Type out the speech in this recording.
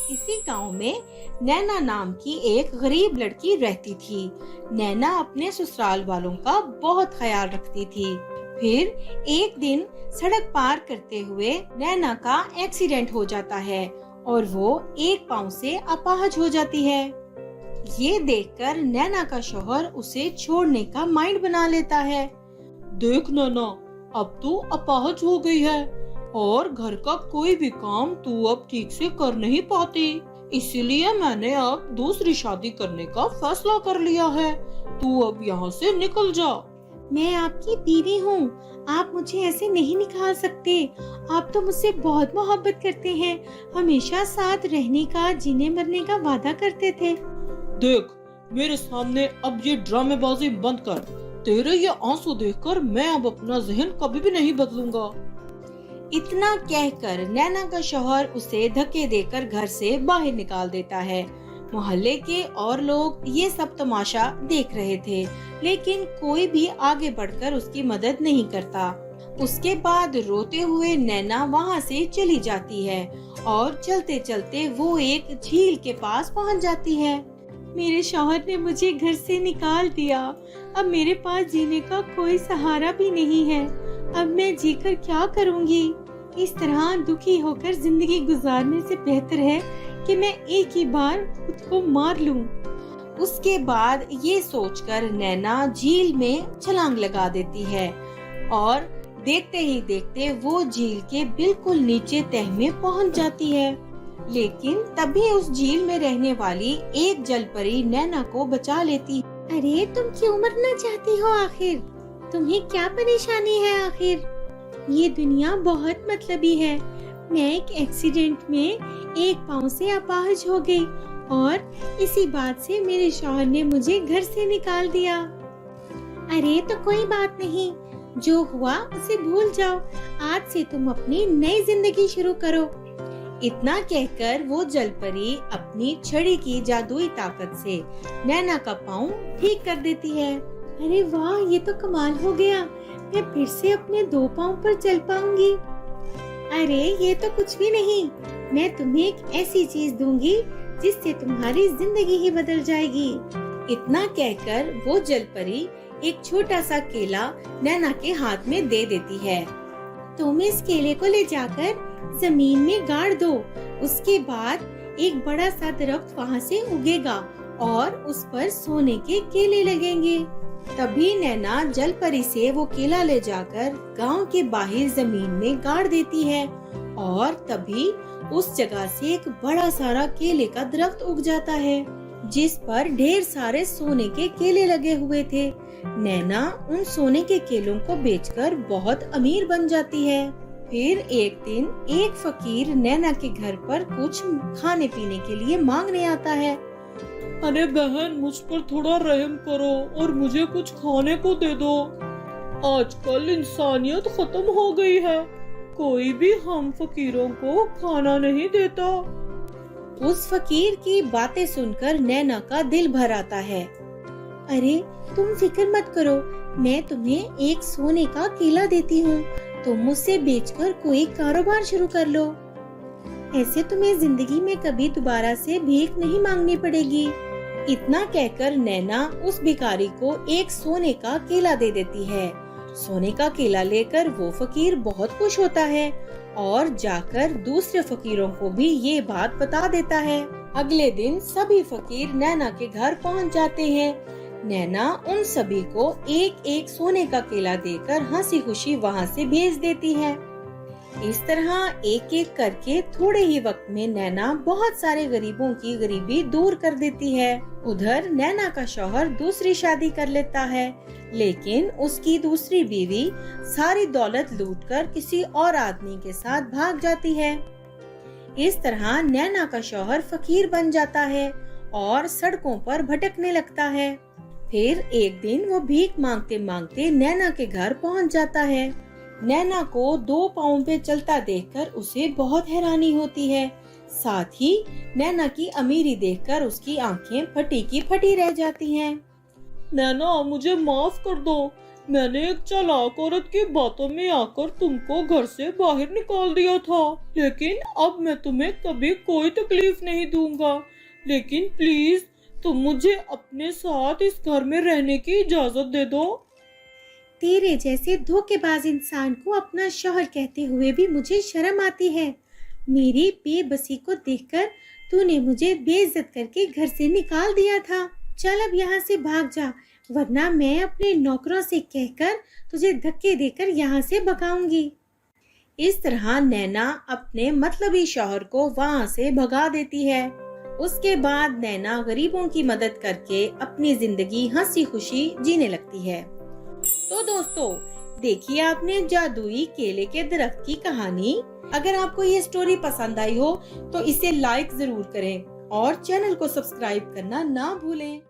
किसी गांव में नैना नाम की एक गरीब लड़की रहती थी। नैना अपने ससुराल वालों का बहुत ख्याल रखती थी। फिर एक दिन सड़क पार करते हुए नैना का एक्सीडेंट हो जाता है और वो एक पांव से अपाहिज हो जाती है। ये देखकर नैना का शौहर उसे छोड़ने का माइंड बना लेता है। देख नैना, अब तू अपाहिज हो गई है और घर का कोई भी काम तू अब ठीक से कर नहीं पाती, इसीलिए मैंने अब दूसरी शादी करने का फैसला कर लिया है। तू अब यहाँ से निकल जा। मैं आपकी बीवी हूँ, आप मुझे ऐसे नहीं निकाल सकते। आप तो मुझसे बहुत मोहब्बत करते हैं, हमेशा साथ रहने का, जीने मरने का वादा करते थे। देख, मेरे सामने अब ये ड्रामेबाजी बंद कर। तेरे ये आंसू देखकर मैं अब अपना जहन कभी भी नहीं बदलूंगा। इतना कहकर नैना का शौहर उसे धक्के देकर घर से बाहर निकाल देता है। मोहल्ले के और लोग ये सब तमाशा देख रहे थे, लेकिन कोई भी आगे बढ़कर उसकी मदद नहीं करता। उसके बाद रोते हुए नैना वहाँ से चली जाती है और चलते चलते वो एक झील के पास पहुँच जाती है। मेरे शौहर ने मुझे घर से निकाल दिया, अब मेरे पास जीने का कोई सहारा भी नहीं है। अब मैं जीकर क्या करूंगी? इस तरह दुखी होकर जिंदगी गुजारने से बेहतर है कि मैं एक ही बार खुद को मार लूं। उसके बाद ये सोचकर नैना झील में छलांग लगा देती है और देखते ही देखते वो झील के बिल्कुल नीचे तह में पहुंच जाती है। लेकिन तभी उस झील में रहने वाली एक जलपरी नैना को बचा लेती। अरे तुम क्यों मरना चाहती हो आखिर? तुम्हें क्या परेशानी है आखिर? ये दुनिया बहुत मतलबी है। मैं एक एक्सीडेंट में एक पांव से अपाहिज हो गई और इसी बात से मेरे शौहर ने मुझे घर से निकाल दिया। अरे तो कोई बात नहीं, जो हुआ उसे भूल जाओ। आज से तुम अपनी नई जिंदगी शुरू करो। इतना कहकर वो जलपरी अपनी छड़ी की जादुई ताकत से नैना का पाँव ठीक कर देती है। अरे वाह, ये तो कमाल हो गया, मैं फिर से अपने दो पाँव पर चल पाऊंगी। अरे ये तो कुछ भी नहीं, मैं तुम्हें एक ऐसी चीज दूंगी जिससे तुम्हारी जिंदगी ही बदल जाएगी। इतना कहकर वो जलपरी एक छोटा सा केला नैना के हाथ में दे देती है। तुम इस केले को ले जाकर जमीन में गाड़ दो, उसके बाद एक बड़ा सा दरख्त वहाँ से उगेगा और उस पर सोने के केले लगेंगे। तभी नैना जलपरी से वो केला ले जाकर गांव के बाहर जमीन में गाड़ देती है और तभी उस जगह से एक बड़ा सारा केले का दरख्त उग जाता है जिस पर ढेर सारे सोने के केले लगे हुए थे। नैना उन सोने के केलों को बेचकर बहुत अमीर बन जाती है। फिर एक दिन एक फकीर नैना के घर पर कुछ खाने पीने के लिए मांगने आता है। अरे बहन, मुझ पर थोड़ा रहम करो और मुझे कुछ खाने को दे दो। आजकल इंसानियत खत्म हो गई है, कोई भी हम फकीरों को खाना नहीं देता। उस फकीर की बातें सुनकर नैना का दिल भर आता है। अरे तुम फिक्र मत करो, मैं तुम्हें एक सोने का केला देती हूँ, तुम मुझसे बेचकर कोई कारोबार शुरू कर लो। ऐसे तुम्हें जिंदगी में कभी दोबारा से भीख नहीं मांगनी पड़ेगी। इतना कहकर नैना उस भिखारी को एक सोने का केला दे देती है। सोने का केला लेकर वो फकीर बहुत खुश होता है और जाकर दूसरे फकीरों को भी ये बात बता देता है। अगले दिन सभी फकीर नैना के घर पहुंच जाते हैं। नैना उन सभी को एक एक सोने का केला देकर हंसी खुशी वहाँ से भेज देती है। इस तरह एक एक करके थोड़े ही वक्त में नैना बहुत सारे गरीबों की गरीबी दूर कर देती है। उधर नैना का शौहर दूसरी शादी कर लेता है, लेकिन उसकी दूसरी बीवी सारी दौलत लूटकर किसी और आदमी के साथ भाग जाती है। इस तरह नैना का शौहर फकीर बन जाता है और सड़कों पर भटकने लगता है। फिर एक दिन वो भीख मांगते मांगते नैना के घर पहुंच जाता है। नैना को दो पाँव पे चलता देखकर उसे बहुत हैरानी होती है। साथ ही नैना की अमीरी देखकर उसकी आंखें फटी की फटी रह जाती हैं। नैना, मुझे माफ कर दो, मैंने एक चालाक औरत की बातों में आकर तुमको घर से बाहर निकाल दिया था, लेकिन अब मैं तुम्हें कभी कोई तकलीफ नहीं दूंगा। लेकिन प्लीज तुम मुझे अपने साथ इस घर में रहने की इजाजत दे दो। तेरे जैसे धोखेबाज इंसान को अपना शौहर कहते हुए भी मुझे शर्म आती है। मेरी बेबसी को देखकर तूने मुझे बेइज्जत करके घर से निकाल दिया था। चल अब यहाँ से भाग जा, वरना मैं अपने नौकरों से कहकर तुझे धक्के देकर यहाँ से भगाऊंगी। इस तरह नैना अपने मतलबी शौहर को वहाँ से भगा देती है। उसके बाद नैना गरीबों की मदद करके अपनी जिंदगी हंसी खुशी जीने लगती है। तो दोस्तों, देखिए आपने जादुई केले के दरख्त की कहानी। अगर आपको ये स्टोरी पसंद आई हो तो इसे लाइक जरूर करें और चैनल को सब्सक्राइब करना ना भूलें।